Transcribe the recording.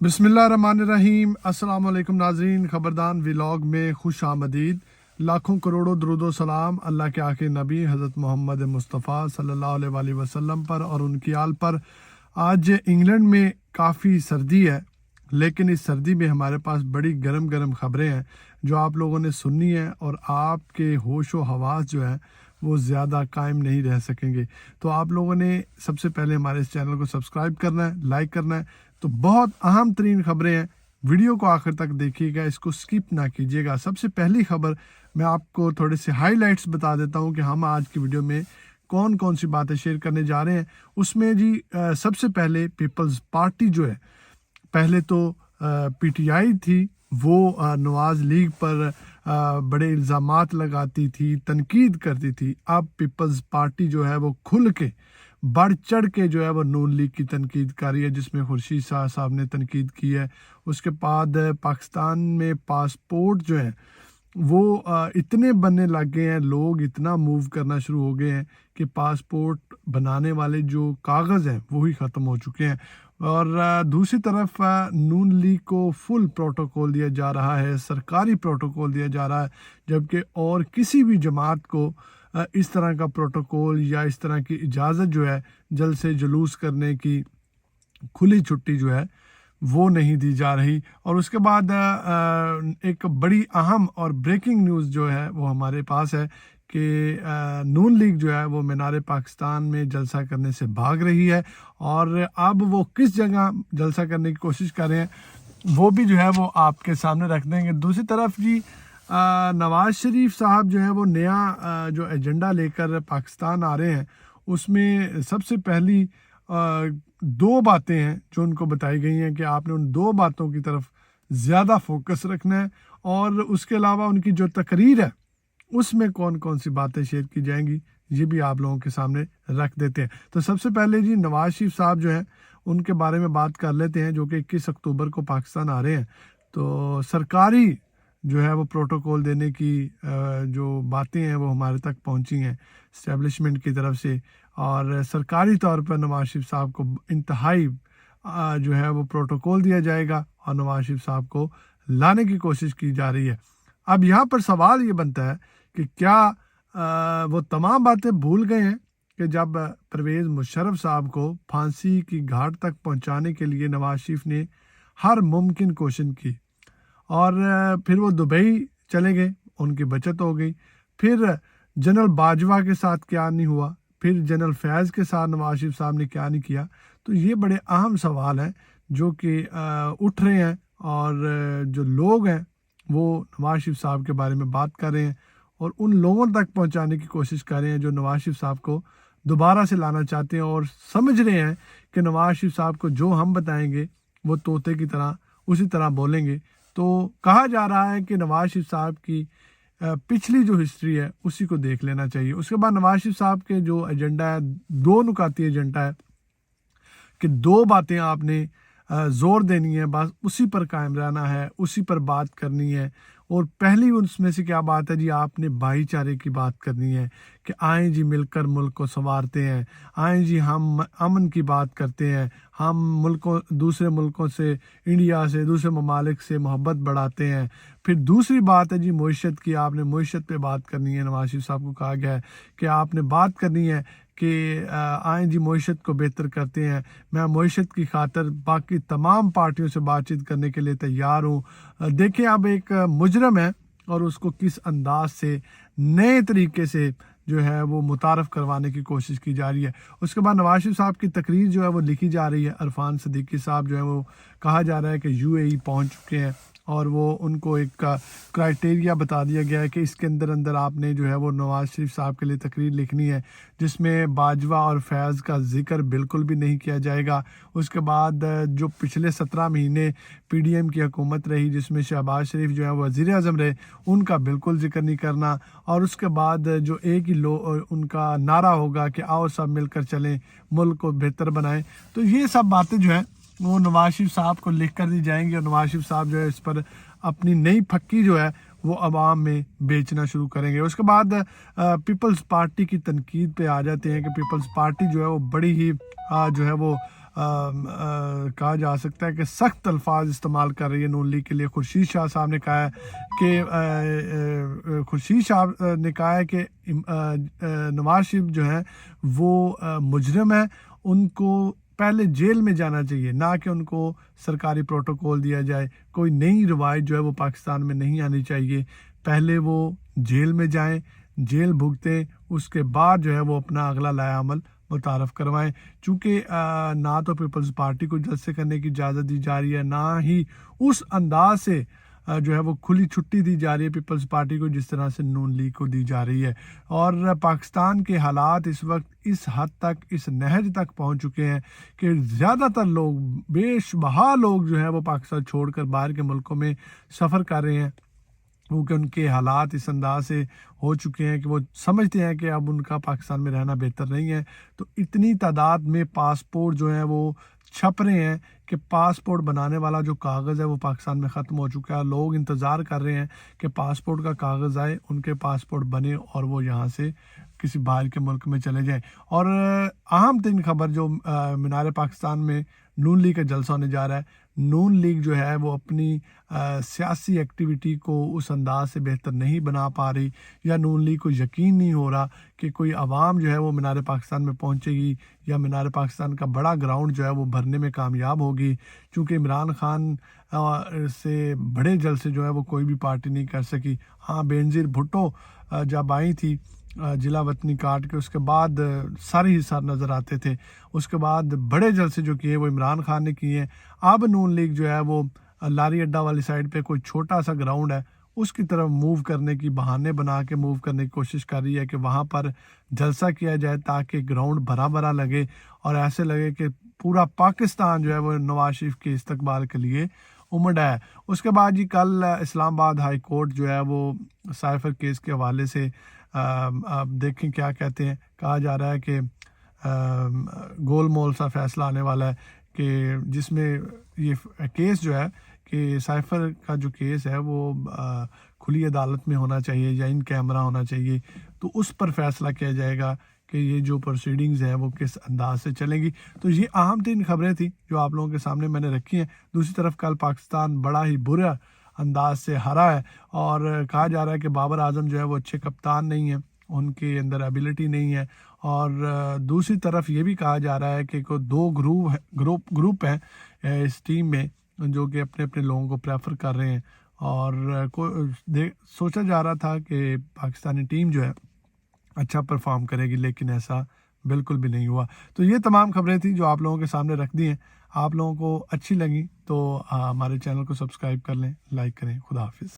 बिस्मिल्लाहिर्रहमानिर्रहीम। अस्सलाम वालेकुम नाज़रीन, खबरदान व्लॉग में खुश आमदीद। लाखों करोड़ों दरूद व सलाम अल्लाह के आखिरी नबी हज़रत मोहम्मद मुस्तफ़ा सल्लल्लाहु अलैहि वसल्लम पर और उनकी आल पर। आज इंग्लैंड में काफ़ी सर्दी है, लेकिन इस सर्दी में हमारे पास बड़ी गरम गरम ख़बरें हैं जो आप लोगों ने सुननी है, और आपके होश व हवास जो है वो ज़्यादा कायम नहीं रह सकेंगे। तो आप लोगों ने सबसे पहले हमारे इस चैनल को सब्सक्राइब करना है, लाइक करना है। तो बहुत अहम तरीन ख़बरें हैं, वीडियो को आखिर तक देखिएगा, इसको स्किप ना कीजिएगा। सबसे पहली खबर मैं आपको थोड़े से हाइलाइट्स बता देता हूं कि हम आज की वीडियो में कौन कौन सी बातें शेयर करने जा रहे हैं। उसमें जी सबसे पहले पीपल्स पार्टी जो है, पहले तो पीटीआई थी, वो नवाज लीग पर बड़े इल्ज़ामात लगाती थी, तनकीद करती थी। अब पीपल्स पार्टी जो है वो खुल के बढ़ चढ़ के जो है वो नून लीग की तनकीद कर रही है, जिसमें खुर्शीद शाह साहब ने तनकीद की है। उसके बाद पाकिस्तान में पासपोर्ट जो है वो इतने बनने लग गए हैं, लोग इतना मूव करना शुरू हो गए हैं कि पासपोर्ट बनाने वाले जो कागज़ हैं वो ही ख़त्म हो चुके हैं। और दूसरी तरफ नून लीग को फुल प्रोटोकॉल दिया जा रहा है, सरकारी प्रोटोकॉल दिया जा रहा है, जबकि और किसी भी जमात को इस तरह का प्रोटोकॉल या इस तरह की इजाज़त जो है जल से जुलूस करने की खुली छुट्टी जो है वो नहीं दी जा रही। और उसके बाद एक बड़ी अहम और ब्रेकिंग न्यूज़ जो है वो हमारे पास है कि नून लीग जो है वो मीनार पाकिस्तान में जलसा करने से भाग रही है, और अब वो किस जगह जलसा करने की कोशिश कर रहे हैं वो भी जो है वो आपके सामने रख देंगे। दूसरी तरफ जी नवाज शरीफ साहब जो है वो नया जो एजेंडा लेकर पाकिस्तान आ रहे हैं, उसमें सबसे पहली दो बातें हैं जो उनको बताई गई हैं कि आपने उन दो बातों की तरफ ज़्यादा फोकस रखना है। और उसके अलावा उनकी जो तकरीर है उसमें कौन कौन सी बातें शेयर की जाएंगी ये भी आप लोगों के सामने रख देते हैं। तो सबसे पहले जी नवाज शरीफ साहब जो हैं उनके बारे में बात कर लेते हैं, जो कि 21 अक्टूबर को पाकिस्तान आ रहे हैं। तो सरकारी जो है वो प्रोटोकॉल देने की जो बातें हैं वो हमारे तक पहुंची हैं इस्टेब्लिशमेंट की तरफ से, और सरकारी तौर पर नवाज शरीफ साहब को इंतहाई जो है वो प्रोटोकॉल दिया जाएगा और नवाज शरीफ साहब को लाने की कोशिश की जा रही है। अब यहाँ पर सवाल ये बनता है कि क्या वो तमाम बातें भूल गए हैं कि जब परवेज़ मुशर्रफ साहब को फांसी की घाट तक पहुँचाने के लिए नवाज शरीफ ने हर मुमकिन कोशिश की, और फिर वो दुबई चले गए, उनकी बचत हो गई। फिर जनरल बाजवा के साथ क्या नहीं हुआ, फिर जनरल फैज़ के साथ नवाज शरीफ साहब ने क्या नहीं किया। तो ये बड़े अहम सवाल हैं जो कि उठ रहे हैं, और जो लोग हैं वो नवाज शरीफ साहब के बारे में बात कर रहे हैं और उन लोगों तक पहुंचाने की कोशिश कर रहे हैं जो नवाज शरीफ साहब को दोबारा से लाना चाहते हैं, और समझ रहे हैं कि नवाज शरीफ साहब को जो हम बताएंगे वो तोते की तरह उसी तरह बोलेंगे। तो कहा जा रहा है कि नवाज शरीफ साहब की पिछली जो हिस्ट्री है उसी को देख लेना चाहिए। उसके बाद नवाज शरीफ साहब के जो एजेंडा है, दो नुकाती एजेंडा है कि दो बातें आपने जोर देनी है, बस उसी पर कायम रहना है, उसी पर बात करनी है। और पहली उसमें से क्या बात है जी, आपने भाईचारे की बात करनी है कि आएँ जी मिलकर मुल्क को संवारते हैं, आएँ जी हम अमन की बात करते हैं, हम मुल्कों दूसरे मुल्कों से, इंडिया से, दूसरे ममालिक से मोहब्बत बढ़ाते हैं। फिर दूसरी बात है जी मईशत की, आपने मईशत पे बात करनी है। नवाज शरीफ साहब को कहा गया है कि आपने बात करनी है कि आएँ जी मईशत को बेहतर करते हैं, मैं मईशत की खातिर बाकी तमाम पार्टियों से बातचीत करने के लिए तैयार हूँ। देखें अब एक मुजरम है और उसको किस अंदाज से नए तरीके से जो है वो मुतारफ़ करवाने की कोशिश की जा रही है। उसके बाद नवाज शरीफ साहब की तकरीर जो है वो लिखी जा रही है। इरफान सदीकी साहब जो है वो कहा जा रहा है कि यूएई पहुंच चुके हैं, और वो उनको एक क्राइटेरिया बता दिया गया है कि इसके अंदर आपने जो है वो नवाज शरीफ साहब के लिए तकरीर लिखनी है जिसमें बाजवा और फैज़ का जिक्र बिल्कुल भी नहीं किया जाएगा। उसके बाद जो पिछले 17 महीने पीडीएम की हुकूमत रही जिसमें शहबाज शरीफ जो है वज़ीर आज़म रहे, उनका बिल्कुल जिक्र नहीं करना। और उसके बाद जो एक ही उनका नारा होगा कि आओ सब मिलकर चलें, मुल्क को बेहतर बनाएं। तो ये सब बातें जो हैं वो नवाज शरीफ साहब को लिख कर दी जाएंगी, और नवाज शरीफ साहब जो है इस पर अपनी नई फक्की जो है वो अवाम में बेचना शुरू करेंगे। उसके बाद पीपल्स पार्टी की तनकीद पे आ जाते हैं कि पीपल्स पार्टी जो है वो बड़ी ही जो है वो کہا جا سکتا ہے کہ سخت الفاظ استعمال کر رہی ہے نون لیگ کے لیے. خورشید شاہ صاحب نے کہا ہے کہ نواز شریف جو ہیں وہ مجرم ہیں, ان کو پہلے جیل میں جانا چاہیے, نہ کہ ان کو سرکاری پروٹوکول دیا جائے. کوئی نئی روایت جو ہے وہ پاکستان میں نہیں آنی چاہیے. پہلے وہ جیل میں جائیں, جیل بھگتیں, اس کے بعد جو ہے وہ اپنا اگلا لائحہ عمل متعارف کروائیں. چونکہ نہ تو پیپلز پارٹی کو جلسے کرنے کی اجازت دی جا رہی ہے, نہ ہی اس انداز سے جو ہے وہ کھلی چھٹی دی جا رہی ہے پیپلز پارٹی کو جس طرح سے نون لیگ کو دی جا رہی ہے. اور پاکستان کے حالات اس وقت اس حد تک, اس نہج تک پہنچ چکے ہیں کہ زیادہ تر لوگ, بیش بہا لوگ جو ہیں وہ پاکستان چھوڑ کر باہر کے ملکوں میں سفر کر رہے ہیں, کیونکہ ان کے حالات اس انداز سے ہو چکے ہیں کہ وہ سمجھتے ہیں کہ اب ان کا پاکستان میں رہنا بہتر نہیں ہے. تو اتنی تعداد میں پاسپورٹ جو ہیں وہ چھپ رہے ہیں کہ پاسپورٹ بنانے والا جو کاغذ ہے وہ پاکستان میں ختم ہو چکا ہے. لوگ انتظار کر رہے ہیں کہ پاسپورٹ کا کاغذ آئے, ان کے پاسپورٹ بنے اور وہ یہاں سے کسی باہر کے ملک میں چلے جائیں. اور اہم ترین خبر جو مینار پاکستان میں نون لیگ کا جلسہ ہونے جا رہا ہے, نون لیگ جو ہے وہ اپنی سیاسی ایکٹیویٹی کو اس انداز سے بہتر نہیں بنا پا رہی, یا نون لیگ کو یقین نہیں ہو رہا کہ کوئی عوام جو ہے وہ مینار پاکستان میں پہنچے گی, یا مینار پاکستان کا بڑا گراؤنڈ جو ہے وہ بھرنے میں کامیاب ہوگی. چونکہ عمران خان سے بڑے جلسے جو ہے وہ کوئی بھی پارٹی نہیں کر سکی. ہاں, بینظیر بھٹو جب آئی تھی جلا وطنی کاٹ کے, اس کے بعد سارے ہی سار نظر آتے تھے. اس کے بعد بڑے جلسے جو کیے وہ عمران خان نے کیے ہیں. اب نون لیگ جو ہے وہ لاری اڈا والی سائڈ پہ کوئی چھوٹا سا گراؤنڈ ہے, اس کی طرف موو کرنے کی بہانے بنا کے موو کرنے کی کوشش کر رہی ہے کہ وہاں پر جلسہ کیا جائے تاکہ گراؤنڈ بھرا بھرا لگے اور ایسے لگے کہ پورا پاکستان جو ہے وہ نواز شریف کے استقبال کے لیے امڑا ہے. اس کے بعد جی کل اسلام آباد ہائی کورٹ جو ہے وہ سائفر کیس کے حوالے سے آپ دیکھیں کیا کہتے ہیں. کہا جا رہا ہے کہ گول مول سا فیصلہ آنے والا ہے کہ جس میں یہ کیس جو ہے کہ سائفر کا جو کیس ہے وہ کھلی عدالت میں ہونا چاہیے یا ان کیمرہ ہونا چاہیے. تو اس پر فیصلہ کیا جائے گا کہ یہ جو پروسیڈنگز ہیں وہ کس انداز سے چلیں گی. تو یہ اہم ترین خبریں تھیں جو آپ لوگوں کے سامنے میں نے رکھی ہیں. دوسری طرف کل پاکستان بڑا ہی برا انداز سے ہرا ہے, اور کہا جا رہا ہے کہ بابر اعظم جو ہے وہ اچھے کپتان نہیں ہیں, ان کے اندر ایبیلٹی نہیں ہے. اور دوسری طرف یہ بھی کہا جا رہا ہے کہ کوئی دو گروپ ہیں اس ٹیم میں جو کہ اپنے اپنے لوگوں کو پریفر کر رہے ہیں. اور سوچا جا رہا تھا کہ پاکستانی ٹیم جو ہے اچھا پرفارم کرے گی, لیکن ایسا بالکل بھی نہیں ہوا. تو یہ تمام خبریں تھیں جو آپ لوگوں کے سامنے رکھ دی ہیں. آپ لوگوں کو اچھی لگی تو ہمارے چینل کو سبسکرائب کر لیں, لائک کریں. خدا حافظ.